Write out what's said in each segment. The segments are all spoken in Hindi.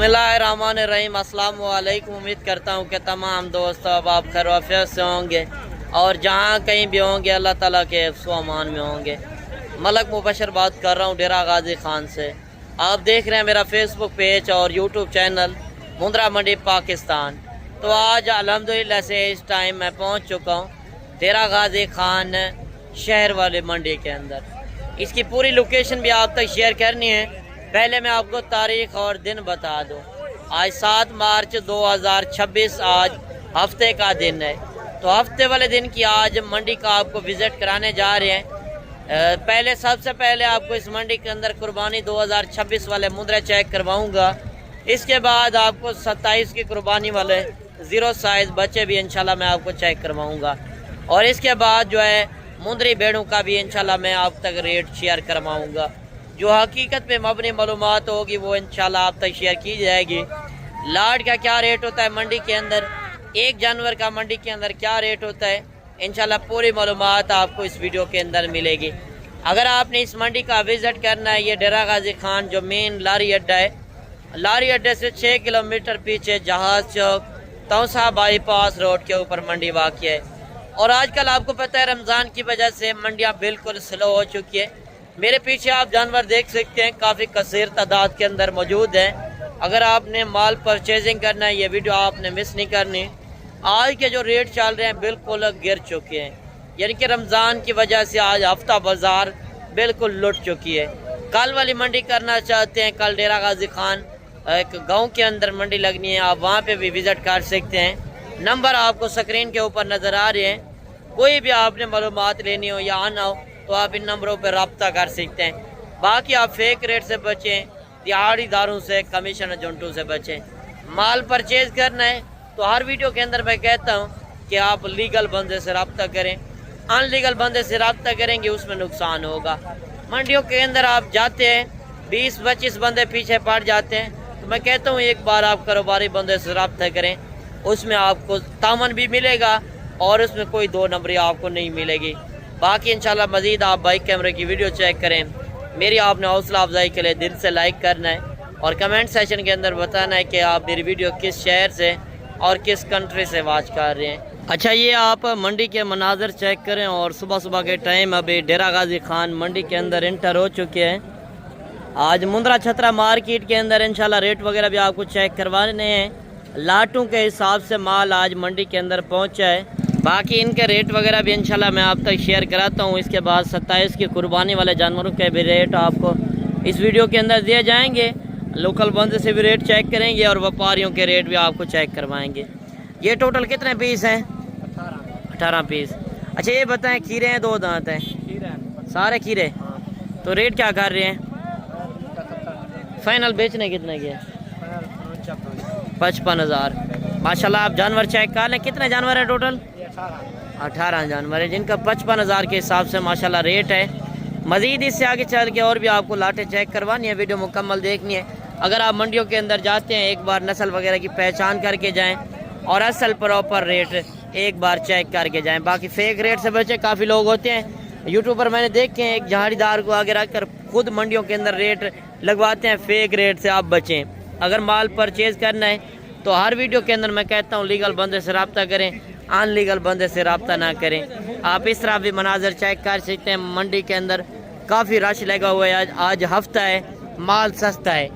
बिस्मिल्लाहिर्रहमानिर्रहीम। अस्सलाम वालेकुम। उम्मीद करता हूँ कि तमाम दोस्त अब आप खैरियत से होंगे और जहाँ कहीं भी होंगे अल्लाह ताला के हिफ्ज़ अमान में होंगे। मलक मुबशर बात कर रहा हूँ डेरा गाजी खान से। आप देख रहे हैं मेरा फेसबुक पेज और यूट्यूब चैनल मुंद्रा मंडी पाकिस्तान। तो आज अल्हम्दुलिल्लाह से इस टाइम मैं पहुँच चुका हूँ डेरा गाजी खान शहर वाले मंडी के अंदर। इसकी पूरी लोकेशन भी आप तक शेयर करनी है। पहले मैं आपको तारीख और दिन बता दूं। आज 7 मार्च 2026 आज हफ्ते का दिन है। तो हफ्ते वाले दिन की आज मंडी का आपको विज़िट कराने जा रहे हैं। सबसे पहले आपको इस मंडी के अंदर कुर्बानी 2026 वाले मुद्रा चेक करवाऊंगा। इसके बाद आपको 27 की कुर्बानी वाले 0 साइज़ बच्चे भी इंशाल्लाह मैं आपको चेक करवाऊँगा। और इसके बाद जो है मुंदरी भेड़ों का भी इंशाल्लाह मैं आप तक रेट शेयर करवाऊँगा। जो हकीकत में मबनी मालूमात होगी वो इंशाल्लाह आप तक शेयर की जाएगी। लाट का क्या रेट होता है मंडी के अंदर, एक जानवर का मंडी के अंदर क्या रेट होता है, इंशाल्लाह पूरी मालूमात आपको इस वीडियो के अंदर मिलेगी। अगर आपने इस मंडी का विज़िट करना है, ये डेरा गाजी खान जो मेन लारी अड्डा है, लारी अड्डे से 6 किलोमीटर पीछे जहाज चौक तौसा बाईपास रोड के ऊपर मंडी वाक़ है। और आजकल आपको पता है रमज़ान की वजह से मंडियाँ बिल्कुल स्लो हो चुकी है। मेरे पीछे आप जानवर देख सकते हैं, काफ़ी कसीर तादाद के अंदर मौजूद हैं। अगर आपने माल परचेजिंग करना है ये वीडियो आपने मिस नहीं करनी। आज के जो रेट चल रहे हैं बिल्कुल गिर चुके हैं, यानी कि रमज़ान की वजह से आज हफ्ता बाज़ार बिल्कुल लुट चुकी है। कल वाली मंडी करना चाहते हैं, कल डेरा गाजी खान एक गाँव के अंदर मंडी लगनी है, आप वहाँ पर भी विज़िट कर सकते हैं। नंबर आपको स्क्रीन के ऊपर नज़र आ रहे हैं। कोई भी आपने मालूमात लेनी हो या आना हो तो आप इन नंबरों पर रब्ता कर सकते हैं। बाकी आप फेक रेट से बचें, दिहाड़ीदारों से, कमीशन एजेंटों से बचें। माल परचेज करना है तो हर वीडियो के अंदर मैं कहता हूं कि आप लीगल बंदे से रब्ता करें। अनलीगल बंदे से रब्ता करेंगे उसमें नुकसान होगा। मंडियों के अंदर आप जाते हैं 20-25 बंदे पीछे पड़ जाते हैं, तो मैं कहता हूँ एक बार आप कारोबारी बंदे से रब्ता करें, उसमें आपको तामन भी मिलेगा और उसमें कोई 2 नंबरी आपको नहीं मिलेगी। बाकी इंशाल्लाह मज़ीद आप बाइक कैमरे की वीडियो चेक करें। मेरी आपने हौसला अफजाई के लिए दिल से लाइक करना है और कमेंट सेशन के अंदर बताना है कि आप मेरी वीडियो किस शहर से और किस कंट्री से वॉच कर रहे हैं। अच्छा, ये आप मंडी के मनाजर चेक करें और सुबह सुबह के टाइम अभी डेरा गाजी खान मंडी के अंदर इंटर हो चुके हैं। आज मुंद्रा छतरा मार्केट के अंदर इंशाल्लाह रेट वगैरह भी आपको चेक करवाने हैं। लाटों के हिसाब से माल आज मंडी के अंदर पहुँचा है। बाकी इनके रेट वगैरह भी इंशाल्लाह मैं आप तक शेयर कराता हूँ। इसके बाद 27 की कुर्बानी वाले जानवरों के भी रेट आपको इस वीडियो के अंदर दिए जाएंगे। लोकल बंदे से भी रेट चेक करेंगे और व्यापारियों के रेट भी आपको चेक करवाएंगे। ये टोटल कितने पीस हैं? 18 पीस। अच्छा, ये बताएं, खीरे हैं 2 दांत हैं? सारे खीरे। तो रेट क्या कर रहे हैं? फाइनल बेचने कितने के? 55,000। माशाल्लाह आप जानवर चेक कर लें। कितने जानवर हैं टोटल? 18 जानवर है जिनका 55,000 के हिसाब से माशाल्लाह रेट है। मज़ीद इससे आगे चल के और भी आपको लाटें चेक करवानी है, वीडियो मुकम्मल देखनी है। अगर आप मंडियों के अंदर जाते हैं एक बार नस्ल वगैरह की पहचान करके जाएं और असल प्रॉपर रेट एक बार चेक करके जाएं। बाकी फेक रेट से बचे। काफ़ी लोग होते हैं यूट्यूबर मैंने देखे हैं, एक झाड़ीदार को आगे रख कर खुद मंडियों के अंदर रेट लगवाते हैं। फेक रेट से आप बचें। अगर माल परचेज़ करना है तो हर वीडियो के अंदर मैं कहता हूँ लीगल बंदे से रब्ता करें, अनलीगल बंदे से रब्ता ना करें। आप इस तरह भी मनाजर चेक कर सकते हैं। मंडी के अंदर काफ़ी रश लगा हुआ है। आज हफ्ता है, माल सस्ता है,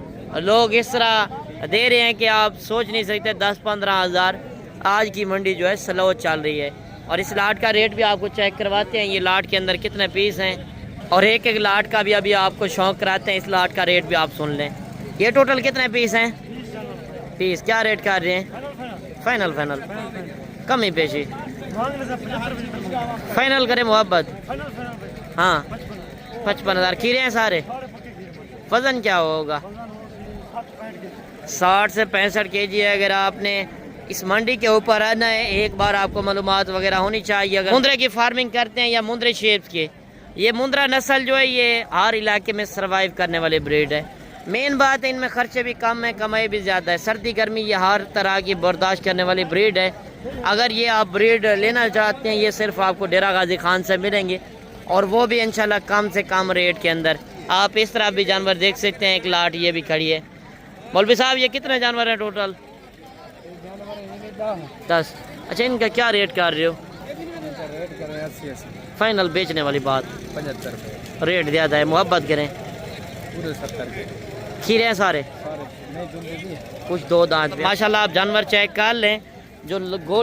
लोग इस तरह दे रहे हैं कि आप सोच नहीं सकते। 10-15 हज़ार आज की मंडी जो है स्लो चल रही है। और इस लाट का रेट भी आपको चेक करवाते हैं। ये लाट के अंदर कितने पीस हैं और एक एक लाट का भी अभी आपको शौक़ कराते हैं। इस लाट का रेट भी आप सुन लें। ये टोटल कितने पीस हैं? पीस क्या रेट कर रहे हैं? फाइनल कम ही पेशी फाइनल करें मोहब्बत। हाँ, 55,000। खीरे हैं सारे। वज़न क्या होगा? 60 से 65 kg है। अगर आपने इस मंडी के ऊपर आना है एक बार आपको मालूमात वगैरह होनी चाहिए। अगर मुंद्रे की फार्मिंग करते हैं या मुंद्रे शेप्स के, ये मुंद्रा नस्ल जो है ये हर इलाके में सर्वाइव करने वाली ब्रीड है। मेन बात है इनमें खर्चे भी कम है, कमाई भी ज़्यादा है। सर्दी गर्मी ये हर तरह की बर्दाश्त करने वाली ब्रीड है। अगर ये आप ब्रीड लेना चाहते हैं ये सिर्फ आपको डेरा गाजी खान से मिलेंगे और वो भी इंशाल्लाह कम से कम रेट के अंदर। आप इस तरह भी जानवर देख सकते हैं। एक लाट ये भी खड़ी है। मौलवी साहब ये कितने जानवर हैं टोटल? 10। अच्छा इनका क्या रेट कर रहे हो? फाइनल बेचने वाली बात 75 रेट ज़्यादा है, मोहब्बत करें। पूरे 70 के खीरे हैं सारे, कुछ 2 दांत। माशाल्लाह आप जानवर चेक कर लें। जो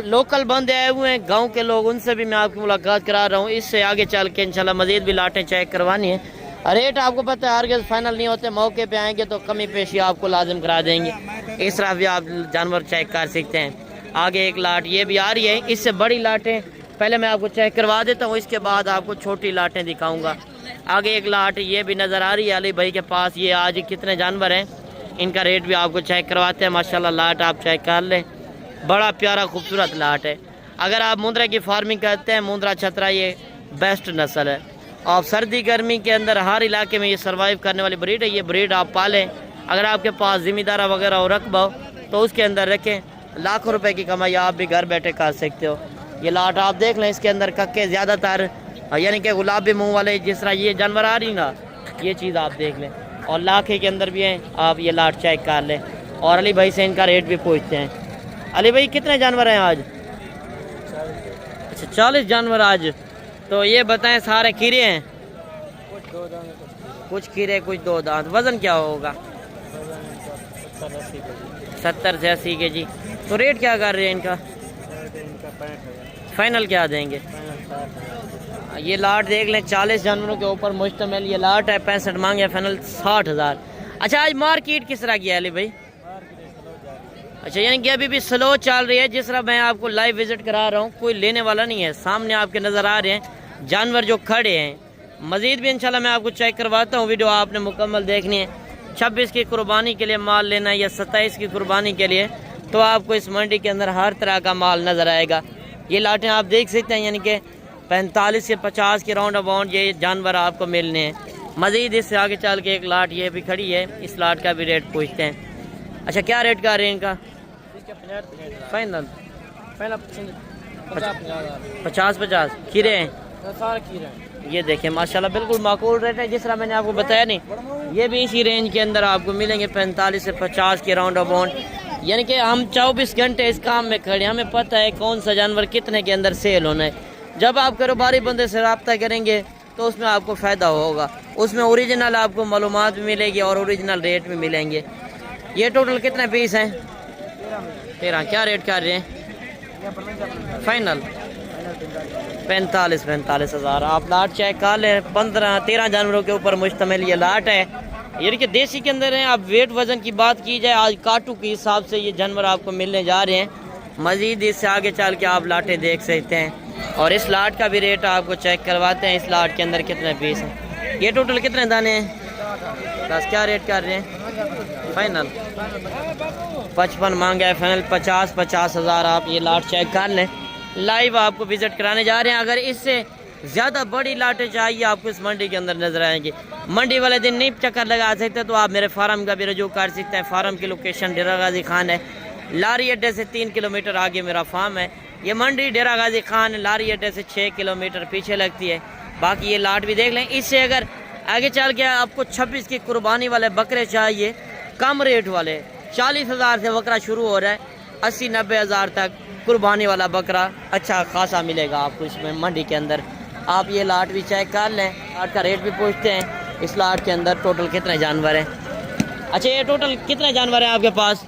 लोकल बंदे आए हुए हैं गांव के लोग, उनसे भी मैं आपकी मुलाकात करा रहा हूँ। इससे आगे चल के इंशाल्लाह मज़ीद भी लाटें चेक करवानी है। रेट आपको पता है हरगिज़ फाइनल नहीं होते, मौके पे आएंगे तो कमी पेशी आपको लाजिम करा देंगे। इस तरह भी आप जानवर चेक कर सकते हैं। आगे एक लाट ये भी आ रही है, इससे बड़ी लाटें पहले मैं आपको चेक करवा देता हूँ, इसके बाद आपको छोटी लाटें दिखाऊँगा। आगे एक लाट ये भी नज़र आ रही है अली भाई के पास। ये आज कितने जानवर हैं इनका रेट भी आपको चेक करवाते हैं। माशाल्लाह लाट आप चेक कर लें, बड़ा प्यारा खूबसूरत लाट है। अगर आप मुंद्रा की फार्मिंग करते हैं, मुंद्रा छतरा ये बेस्ट नस्ल है। आप सर्दी गर्मी के अंदर हर इलाके में ये सर्वाइव करने वाली ब्रीड है। ये ब्रीड आप पालें, अगर आपके पास ज़िम्मेदारा वगैरह हो रकबा हो तो उसके अंदर रखें, लाखों रुपए की कमाई आप भी घर बैठे कर सकते हो। ये लाट आप देख लें, इसके अंदर कक्के ज़्यादातर यानी कि गुलाबी मुँह वाले जिस तरह ये जानवर आ रही ना, ये चीज़ आप देख लें। और लाखे के अंदर भी हैं, आप ये लाट चेक कर लें। और अली भाई से इनका रेट भी पूछते हैं। अली भाई कितने जानवर हैं आज? अच्छा 40 जानवर आज। तो ये बताएं सारे खीरे हैं? कुछ खीरे कुछ 2 दांत। वज़न क्या होगा? 70 से 80 kg। तो रेट क्या कर रहे हैं इनका? फाइनल क्या देंगे? ये लाट देख लें, 40 जानवरों के ऊपर मुश्तमिल ये लाट है। 65 मांगे, फाइनल 60,000। अच्छा आज मार्केट किस तरह की है अली भाई? अच्छा यानी कि अभी भी स्लो चल रही है। जिस तरह मैं आपको लाइव विजिट करा रहा हूँ, कोई लेने वाला नहीं है। सामने आपके नज़र आ रहे हैं जानवर जो खड़े हैं। मज़ीद भी इंशाल्लाह मैं आपको चेक करवाता हूँ। वीडियो आपने मुकम्मल देखनी है। 26 की कुर्बानी के लिए माल लेना है या 27 की कुर्बानी के लिए, तो आपको इस मंडी के अंदर हर तरह का माल नज़र आएगा। ये लाटें आप देख सकते हैं, यानी कि 45 से 50 के राउंड अबाउंड ये जानवर आपको मिलने हैं। मज़ीद इससे आगे चल के एक लाट ये भी खड़ी है, इस लाट का भी रेट पूछते हैं। अच्छा क्या रेट कर रहे हैं इनका? फाइनल 50-50 खीरे हैं, सारे खीरे हैं। ये देखें माशाल्लाह बिल्कुल माकूल रेट है। जिस तरह मैंने आपको बताया नहीं, ये भी इसी रेंज के अंदर आपको मिलेंगे 45 से 50 के राउंड अबाउंड। यानी कि हम 24 घंटे इस काम में खड़े, हमें पता है कौन सा जानवर कितने के अंदर सेल होना है। जब आप कारोबारी बंदे से रब्ता करेंगे तो उसमें आपको फ़ायदा होगा, उसमें ओरिजिनल आपको मालूमात भी मिलेगी और ओरिजिनल रेट भी मिलेंगे। ये टोटल कितने पीस हैं? 13। क्या रेट कर रहे हैं फाइनल? 45 हज़ार। आप लाट चेक कर लें, 15-13 जानवरों के ऊपर मुश्तमिल ये लाट है। यानी कि देसी के अंदर है। आप वेट वज़न की बात की जाए, आज काटू के हिसाब से ये जानवर आपको मिलने जा रहे हैं। मज़ीद इससे आगे चल के आप लाटें देख सकते हैं और इस लाट का भी रेट आपको चेक करवाते हैं। इस लाट के अंदर कितने पीस हैं? ये टोटल कितने दाने हैं? 10। क्या रेट कर रहे हैं फाइनल? 55 मांगा है, फाइनल 50 हज़ार। आप ये लाट चेक कर लें, लाइव आपको विजिट कराने जा रहे हैं। अगर इससे ज़्यादा बड़ी लाटें चाहिए आपको इस मंडी के अंदर नजर आएंगी। मंडी वाले दिन नहीं चक्कर लगा सकते तो आप मेरे फार्म का भी रजू कर सकते हैं। फार्म की लोकेशन डेरा गाजी खान है। लारी अड्डे से 3 किलोमीटर आगे मेरा फार्म है। ये मंडी डेरा गाजी खान लारी अड्डे से 6 किलोमीटर पीछे लगती है। बाकी ये लाट भी देख लें। इससे अगर आगे चल के आपको 26 की कुर्बानी वाले बकरे चाहिए, कम रेट वाले, 40 हज़ार से बकरा शुरू हो रहा है, 80-90 हज़ार तक कुर्बानी वाला बकरा अच्छा खासा मिलेगा आपको इसमें मंडी के अंदर। आप ये लाट भी चेक कर लें, लाट का रेट भी पूछते हैं। इस लाट के अंदर टोटल कितने जानवर हैं? अच्छा ये टोटल कितने जानवर हैं आपके पास?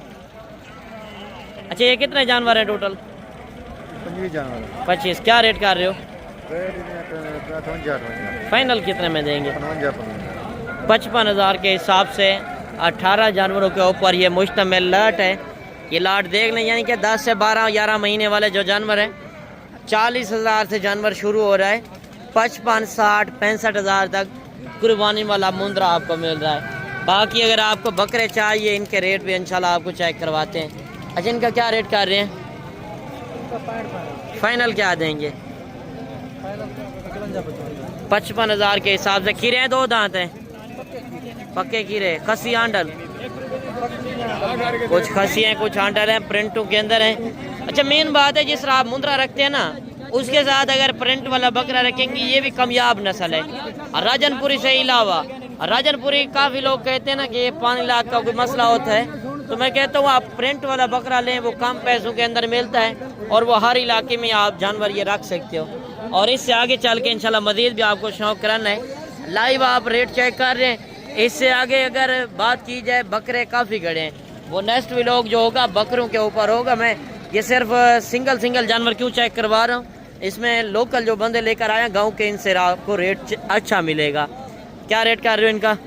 अच्छा ये कितने जानवर हैं टोटल? 25। क्या रेट कर रहे हो? फाइनल कितने में देंगे? 55 हज़ार के हिसाब से 18 जानवरों के ऊपर ये मुश्तमिल लाट है। ये लाट देख लें, यानी कि 10 से 12-11 महीने वाले जो जानवर हैं, 40 हज़ार से जानवर शुरू हो रहा है, 55, 60, 65 हज़ार तक कुर्बानी वाला मुंद्रा आपको मिल रहा है। बाकी अगर आपको बकरे चाहिए, इनके रेट भी इंशाल्लाह आपको चेक करवाते हैं। अच्छा इनका क्या रेट कर रहे हैं? फाइनल क्या देंगे? 55 हज़ार के हिसाब से। खीरे हैं 2 दांत हैं, पक्के खीरे, खसी आंडल, कुछ खसी हैं कुछ आंडल हैं, प्रिंटों के अंदर हैं। अच्छा मेन बात है, जिस तरह आप मुंद्रा रखते हैं ना, उसके साथ अगर प्रिंट वाला बकरा रखेंगे, ये भी कामयाब नस्ल है। राजनपुरी से अलावा, राजनपुरी काफ़ी लोग कहते हैं ना कि ये 5 लाख का कोई मसला होता है, तो मैं कहता हूँ आप प्रिंट वाला बकरा लें, वो कम पैसों के अंदर मिलता है और वो हर इलाके में आप जानवर ये रख सकते हो। और इससे आगे चल के इंशाल्लाह मज़ीद भी आपको शौक़ कराना है। लाइव आप रेट चेक कर रहे हैं। इससे आगे अगर बात की जाए, बकरे काफ़ी खड़े हैं, वो नेक्स्ट व्लॉग जो होगा बकरों के ऊपर होगा। मैं ये सिर्फ सिंगल जानवर क्यों चेक करवा रहा हूँ, इसमें लोकल जो बंदे लेकर आए गांव के, इनसे आपको रेट अच्छा मिलेगा। क्या रेट कर रहे हो इनका?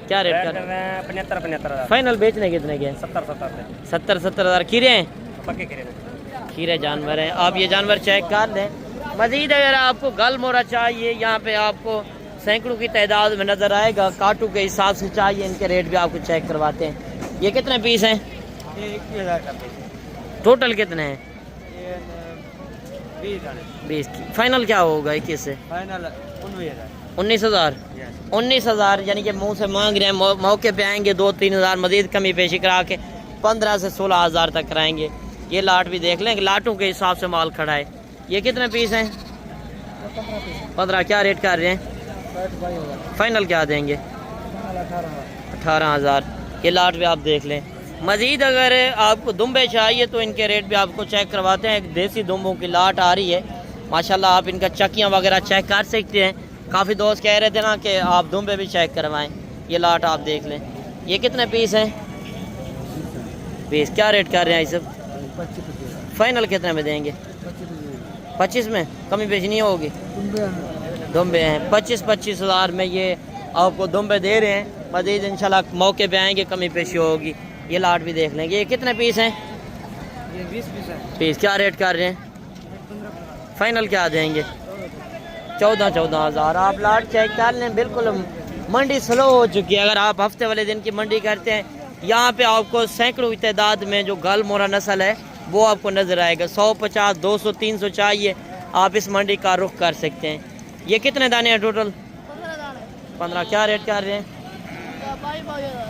क्या रेट कर रहे हैं? 75,000 फाइनल बेचने कितने के? 70,000 हज़ार। खीरे हैं? पक्के खीरे जानवर हैं। आप ये जानवर चेक कर लें। मज़ीद अगर आपको गल मोरा चाहिए, यहाँ पे आपको सैकड़ों की तादाद में नज़र आएगा। काटू के हिसाब से चाहिए, इनके रेट भी आपको चेक करवाते हैं। ये कितने पीस हैं? 21,000 का पीस। टोटल कितने हैं? 20। फाइनल क्या होगा 21 से? फाइनल 19,000। 19,000 यानी कि मुंह से मांग रहे हैं। मौके पे आएंगे 2-3 हज़ार मज़ीद कमी पेशी करा के 15 से 16,000 तक कराएंगे। ये लाट भी देख लें, लाटों के हिसाब से माल खड़ा है। ये कितने पीस हैं? 15। क्या रेट कर रहे हैं? फाइनल क्या देंगे? 18,000। ये लाट भी आप देख लें। मज़ीद अगर आपको दुम्बे चाहिए तो इनके रेट भी आपको चेक करवाते हैं। एक देसी दुम्बों की लाट आ रही है माशाल्लाह, आप इनका चक्कियाँ वगैरह चेक कर सकते हैं। काफ़ी दोस्त कह रहे थे ना कि आप दुम्बे भी चेक करवाएं। ये लाट आप देख लें। ये कितने पीस हैं? 20। क्या रेट कर रहे हैं ये सब? फाइनल कितने में देंगे? 25 में कमी पेशी नहीं होगी? दुम्बे हैं 25 हज़ार में ये आपको दुम्बे दे रहे हैं। मज़ीद इंशाल्लाह मौके पे आएंगे, कमी पेशी होगी। ये लाट भी देख लेंगे। ये कितने पीस हैं? ये 20 पीस है। पीस क्या रेट कर रहे हैं? फाइनल क्या देंगे? 14 हज़ार। आप लाट चेक कर लें। बिल्कुल मंडी स्लो हो चुकी है। अगर आप हफ्ते वाले दिन की मंडी करते हैं, यहाँ पे आपको सैकड़ों की तादाद में जो गल मोरा नस्ल है वो आपको नज़र आएगा। 150, 200, 300 चाहिए, आप इस मंडी का रुख कर सकते हैं। ये कितने दाने हैं टोटल? 15। क्या रेट कर रहे हैं?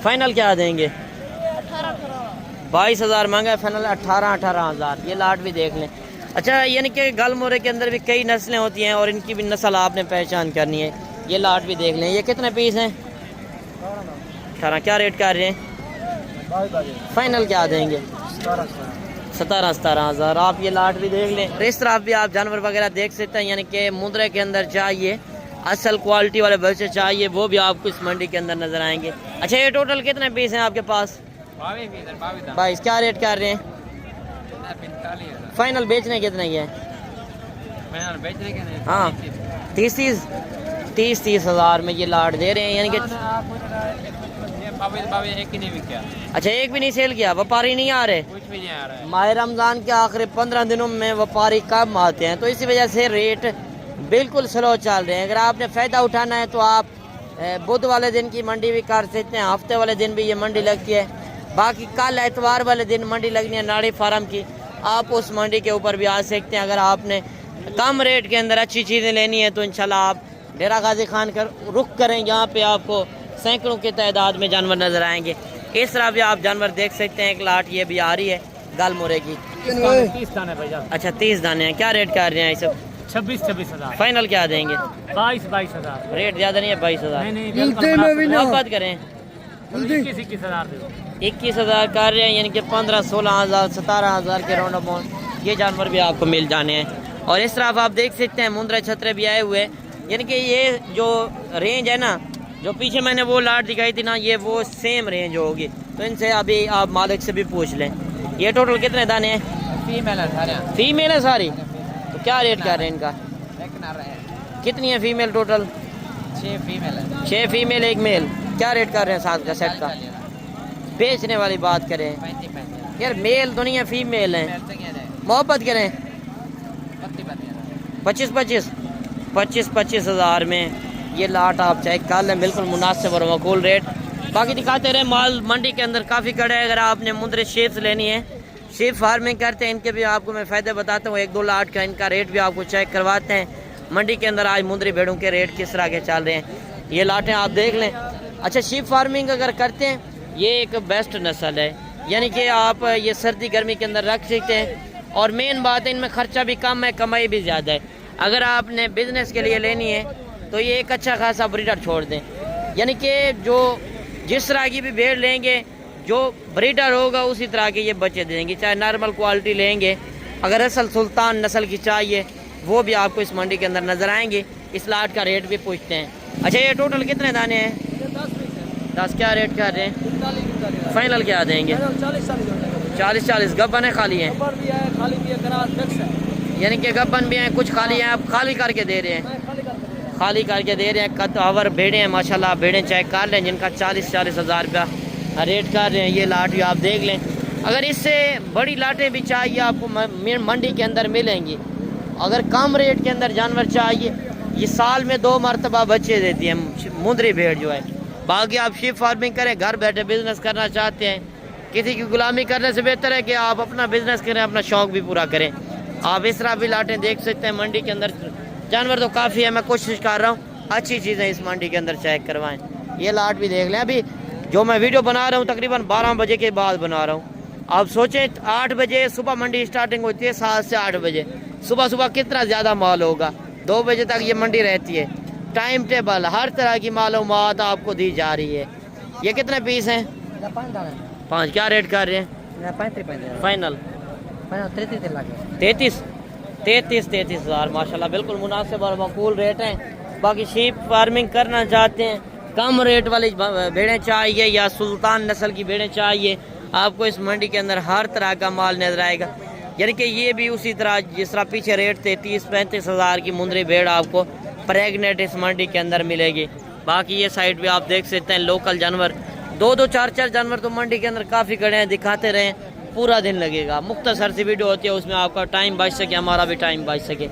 फाइनल क्या देंगे? 22,000 मांगा है, फाइनल 18,000। ये लाट भी देख लें। अच्छा, यानी कि गल मोरे के अंदर भी कई नस्लें होती हैं और इनकी भी नस्ल आपने पहचान करनी है। ये लाट भी देख लें। ये कितने पीस हैं? 18। क्या रेट कर रहे हैं? फाइनल क्या देंगे? 17 हज़ार। आप ये लाट भी देख लें। इस तरह भी आप जानवर वगैरह देख सकते हैं। यानी कि मुद्रे के अंदर चाहिए, असल क्वालिटी वाले बच्चे चाहिए, वो भी आपको इस मंडी के अंदर नजर आएंगे। अच्छा, ये टोटल कितने पीस हैं आपके पास? 22। क्या रेट कर रहे हैं? 45,000। फाइनल बेचने कितने की है? फाइनल बेचने के नहीं। हाँ, 30 हज़ार में ये लाट दे रहे हैं। यानी कि एक ही नहीं बिका। अच्छा, एक भी नहीं सेल किया? व्यापारी नहीं आ रहे? कुछ भी नहीं आ रहा है। माह रमज़ान के आखिरी 15 दिनों में व्यापारी कम आते हैं, तो इसी वजह से रेट बिल्कुल स्लो चल रहे हैं। अगर आपने फ़ायदा उठाना है तो आप बुध वाले दिन की मंडी भी कर सकते हैं। हफ्ते वाले दिन भी ये मंडी लगती है। बाकी कल एतवार वाले दिन मंडी लगनी है नाड़ी फार्म की, आप उस मंडी के ऊपर भी आ सकते हैं। अगर आपने कम रेट के अंदर अच्छी चीज़ें लेनी है तो इंशाल्लाह आप डेरा गाजी खान कर रुख करें। यहाँ पे आपको सैकड़ों की तादाद में जानवर नज़र आएंगे। इस तरह भी आप जानवर देख सकते हैं। एक लाट ये भी आ रही है गल मोरे की। 30 दाने भाईजान। अच्छा, 30 दाने हैं। क्या रेट कर रहे हैं ये सब? 26 हज़ार। फाइनल क्या देंगे? 22 हज़ार। रेट ज़्यादा नहीं है? 22,000। नहीं, बात करें 21 हज़ार। 21,000 कर रहे हैं, यानी कि 15, 16,000, 17,000 के राउंड अबाउंड ये जानवर भी आपको मिल जाने हैं। और इस तरह आप देख सकते हैं मुंद्रा छतरे भी आए हुए हैं। यानी कि ये जो रेंज है ना, जो पीछे मैंने वो लाट दिखाई थी ना, ये वो सेम रेंज होगी। तो इनसे अभी आप मालिक से भी पूछ लें। ये टोटल कितने दाने हैं? फीमेल है सारे। फीमेल है सारी? तो क्या रेट कर रहे हैं इनका? कितनी है फीमेल टोटल? 6 फीमेल है। 6 फीमेल 1 मेल। क्या रेट कर रहे हैं साथ का सेट का? बेचने वाली बात करें यार, मेल तो नहीं है, फीमेल है। मोहब्बत करें 25 हज़ार में ये लाट आप चेक कर लें। बिल्कुल मुनासिब और मकूल रेट। बाकी दिखाते रहे माल मंडी के अंदर काफ़ी कड़े है। अगर आपने मुंद्रे शेप्स लेनी है, शेप फार्मिंग करते हैं, इनके भी आपको मैं फ़ायदे बताता हूँ। 1-2 लाट का इनका रेट भी आपको चेक करवाते हैं। मंडी के अंदर आज मुंद्री भेड़ों के रेट किस तरह के चल रहे हैं, ये लाटें आप देख लें। अच्छा, शीप फार्मिंग अगर करते हैं, ये एक बेस्ट नस्ल है। यानी कि आप ये सर्दी गर्मी के अंदर रख सकते हैं। और मेन बात है, इनमें खर्चा भी कम है, कमाई भी ज़्यादा है। अगर आपने बिजनेस के लिए लेनी है तो ये एक अच्छा खासा ब्रीडर छोड़ दें। यानी कि जो जिस तरह की भी भेड़ लेंगे जो ब्रीडर होगा उसी तरह के ये बच्चे देंगे, चाहे नॉर्मल क्वालिटी लेंगे। अगर असल सुल्तान नस्ल की चाहिए वो भी आपको इस मंडी के अंदर नज़र आएंगे। इस लाट का रेट भी पूछते हैं। अच्छा, ये टोटल कितने दाने हैं? 10। क्या रेट कर रहे हैं? फाइनल क्या देंगे? 40 गब्बन है, खाली है? यानी कि गब्बन भी हैं, कुछ खाली हैं, आप खाली करके दे रहे हैं? खाली करके दे रहे हैं। कतवर भेड़ें हैं माशाल्लाह, भेड़ें चेक कर लें जिनका 40 हज़ार रुपया रेट कर रहे हैं। ये लाट भी आप देख लें। अगर इससे बड़ी लाटें भी चाहिए आपको मंडी के अंदर मिलेंगी। अगर कम रेट के अंदर जानवर चाहिए, ये साल में 2 मरतबा बच्चे देती है मुंदरी भेड़ जो है। बाकी आप शीप फार्मिंग करें, घर बैठे बिजनेस करना चाहते हैं, किसी की गुलामी करने से बेहतर है कि आप अपना बिजनेस करें, अपना शौक भी पूरा करें। आप इस तरह भी लाटें देख सकते हैं। मंडी के अंदर जानवर तो काफ़ी है, मैं कोशिश कर रहा हूँ अच्छी चीज़ें इस मंडी के अंदर चेक करवाएं। ये लाट भी देख लें। अभी जो मैं वीडियो बना रहा हूँ तकरीबन 12 बजे के बाद बना रहा हूँ। आप सोचें 8 बजे सुबह मंडी स्टार्टिंग होती है, 7 से 8 बजे सुबह कितना ज़्यादा माल होगा। 2 बजे तक ये मंडी रहती है। टाइम टेबल, हर तरह की मालूमात आपको दी जा रही है। ये कितने पीस हैं? 5। क्या रेट कर रहे हैं? फाइनल 33 हज़ार माशाल्लाह, बिल्कुल मुनासिब और मकबूल रेट हैं। बाकी शीप फार्मिंग करना चाहते हैं, कम रेट वाली भेड़ें चाहिए या सुल्तान नस्ल की भेड़ें चाहिए, आपको इस मंडी के अंदर हर तरह का माल नजर आएगा। यानी कि ये भी उसी तरह जिस तरह पीछे रेट थे 30-35 हज़ार की मुंदरी भेड़ आपको प्रेगनेंट इस मंडी के अंदर मिलेगी। बाकी ये साइड भी आप देख सकते हैं लोकल जानवर, 2-2, 4-4 जानवर तो मंडी के अंदर काफ़ी खड़े हैं। दिखाते रहें, पूरा दिन लगेगा। मुख्तसर सी वीडियो होती है, उसमें आपका टाइम बच सके, हमारा भी टाइम बच सके।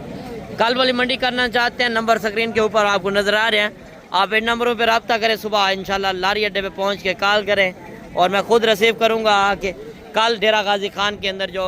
कल वाली मंडी करना चाहते हैं, नंबर स्क्रीन के ऊपर आपको नज़र आ रहे हैं। आप इन नंबरों पर रब्ता करें, सुबह इंशाल्लाह लारी अड्डे पे पहुंच के कॉल करें और मैं खुद रिसीव करूंगा आके। कल डेरा गाजी खान के अंदर जो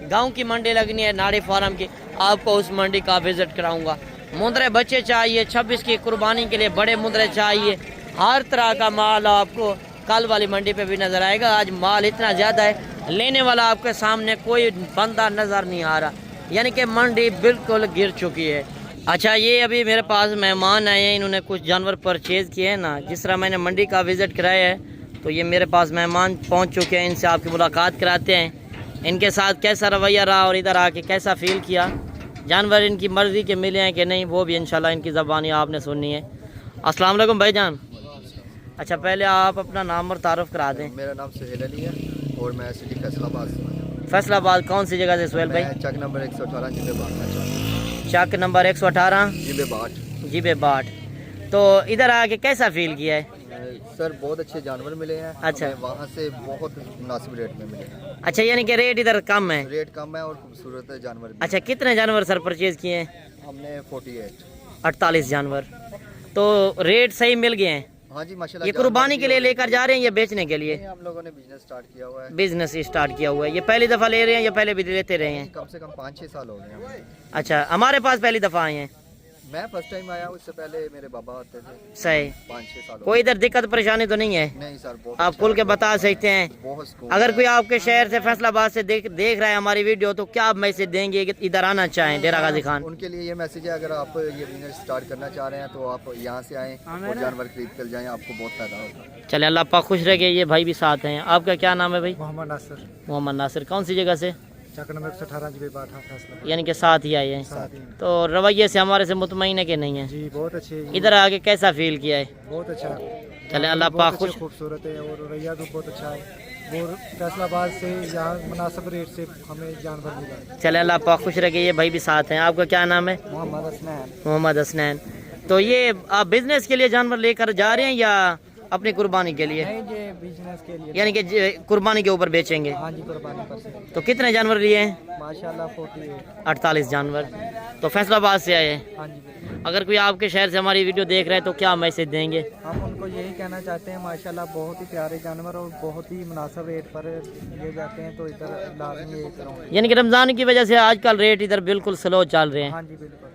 गांव की मंडी लगनी है नाड़ी फार्म की, आपको उस मंडी का विजिट कराऊंगा। मुंदरे बच्चे चाहिए, 26 की कुर्बानी के लिए बड़े मुंदरे चाहिए, हर तरह का माल आपको कल वाली मंडी पे भी नज़र आएगा। आज माल इतना ज़्यादा है, लेने वाला आपके सामने कोई बंदा नज़र नहीं आ रहा, यानी कि मंडी बिल्कुल गिर चुकी है। अच्छा, ये अभी मेरे पास मेहमान आए हैं, इन्होंने कुछ जानवर परचेज़ किए हैं ना। जिस तरह मैंने मंडी का विज़िट कराया है तो ये मेरे पास मेहमान पहुंच चुके हैं, इनसे आपकी मुलाकात कराते हैं। इनके साथ कैसा रवैया रहा और इधर आके कैसा फ़ील किया, जानवर इनकी मर्ज़ी के मिले हैं कि नहीं, वो भी इंशाल्लाह इनकी ज़बानी आपने सुननी है। अस्सलाम वालेकुम भाईजान। अच्छा, पहले आप अपना नाम और तारुफ करा दें। मेरा नाम सुहेल अली है और मैं सिटी फैसलाबाद से हूँ। फैसलाबाद कौन सी जगह से सुहेल भाई? चक नंबर 118 जिबे बाट। चक नंबर 118 जिबे बाट। तो इधर आके कैसा फील किया है? सर बहुत अच्छे जानवर मिले हैं। अच्छा, वहाँ से बहुत मुनासिब रेट में मिले हैं। अच्छा, यानी कि रेट इधर कम है? रेट कम है और खूबसूरत जानवर भी। अच्छा, कितने जानवर सर परचेज किए हैं? हमने 48 जानवर। तो रेट सही मिल गए हैं? हाँ जी माशाल्लाह। ये कुर्बानी के लिए लेकर जा रहे हैं या बेचने के लिए? हम लोगों ने बिजनेस स्टार्ट किया हुआ है। बिजनेस स्टार्ट किया हुआ है। ये पहली दफ़ा ले रहे हैं या पहले भी लेते रहे हैं? कम से कम 5-6 साल हो गए हैं। अच्छा, हमारे पास पहली दफ़ा आए हैं। मैं फर्स्ट टाइम आया, उससे पहले मेरे बाबा आते थे। सही। 5-6 साल। कोई इधर दिक्कत परेशानी तो नहीं है? नहीं सर, बहुत आप खुल के बता सकते हैं। बहुत। अगर कोई आपके शहर से फैसलाबाद से देख रहा है हमारी वीडियो, तो क्या आप मैसेज देंगे कि इधर आना चाहें डेरा गाजी खान? उनके लिए ये मैसेज है, अगर आप ये बिजनेस स्टार्ट करना चाह रहे हैं तो आप यहाँ से आएँ और जानवर खरीद कर जाएँ, आपको बहुत फायदा होगा। चले, अल्लाह पाक खुश रखे। ये भाई भी साथ हैं। आपका क्या नाम है भाई? मोहम्मद नासिर। मोहम्मद नासिर। कौन सी जगह से? चक नंबर 118 जिबे बाट फैसला। यानी कि साथ ही आए हैं। तो रवैये से हमारे से मुतमईन है कि नहीं है? जी बहुत अच्छे। इधर आके कैसा फील किया है? बहुत अच्छा। चले, अल्लाह पाक खुश। खूबसूरत है और रवैया भी बहुत अच्छा है और फैसलाबाद से यहाँ मुनासिब रेट से हमें जानवर मिला। चले, अल्लाह पाक खुश रखे। ये भाई भी साथ हैं। आपका क्या नाम है? मोहम्मद हसनैन। तो ये आप बिजनेस के लिए जानवर लेकर जा रहे हैं या अपनी कुर्बानी के लिए? नहीं, बिजनेस के लिए, यानी कि कुर्बानी के ऊपर बेचेंगे? हाँ जी, कुर्बानी पर से। तो कितने जानवर लिए हैं? माशाल्लाह 48 जानवर। तो फैसलाबाद से आए हैं। हाँ जी। अगर कोई आपके शहर से हमारी वीडियो देख रहा है तो क्या मैसेज देंगे? हम उनको यही कहना चाहते हैं, माशाल्लाह बहुत ही प्यारे जानवर और बहुत ही मुनासिब रेट पर लिए जाते हैं, तो इधर लाजमी ये करो। यानी कि रमज़ान की वजह से आजकल रेट इधर बिल्कुल स्लो चल रहे हैं। हाँ जी बिल्कुल।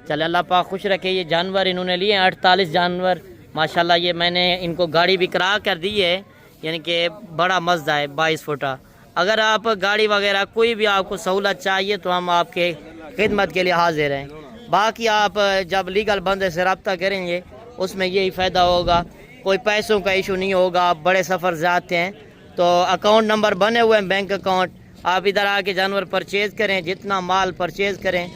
चले, अल्लाह पाक खुश रखे। ये जानवर इन्होंने लिए 48 जानवर माशाल्लाह। ये मैंने इनको गाड़ी भी करा कर दी है, यानी कि बड़ा मज़ा है 22 फुटा। अगर आप गाड़ी वगैरह कोई भी आपको सहूलत चाहिए तो हम आपके खिदमत के लिए हाजिर हैं। बाकी आप जब लीगल बंदे से रब्ता करेंगे उसमें यही फ़ायदा होगा, कोई पैसों का इशू नहीं होगा। आप बड़े सफ़र जाते हैं तो अकाउंट नंबर बने हुए हैं, बैंक अकाउंट। आप इधर आके जानवर परचेज़ करें, जितना माल परचेज़ करें,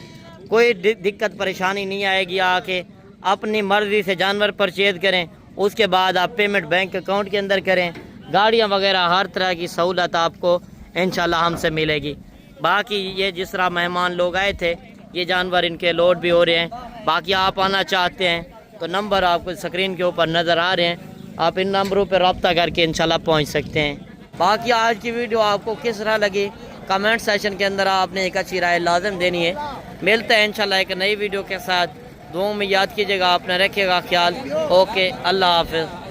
कोई दिक्कत परेशानी नहीं आएगी। आके अपनी मर्ज़ी से जानवर परचेज़ करें, उसके बाद आप पेमेंट बैंक अकाउंट के अंदर करें। गाड़ियाँ वगैरह हर तरह की सहूलत आपको इंशाल्लाह हमसे मिलेगी। बाकी ये जिस तरह मेहमान लोग आए थे, ये जानवर इनके लोड भी हो रहे हैं। बाकी आप आना चाहते हैं तो नंबर आपको स्क्रीन के ऊपर नज़र आ रहे हैं, आप इन नंबरों पर रब्ता करके इंशाल्लाह पहुंच सकते हैं। बाकी आज की वीडियो आपको किस तरह लगी, कमेंट सेशन के अंदर आपने एक अच्छी राय लाजम देनी है। मिलते हैं इंशाल्लाह एक नई वीडियो के साथ। दुआ में याद कीजिएगा, अपना रखिएगा ख्याल। ओके, अल्लाह हाफ़िज़।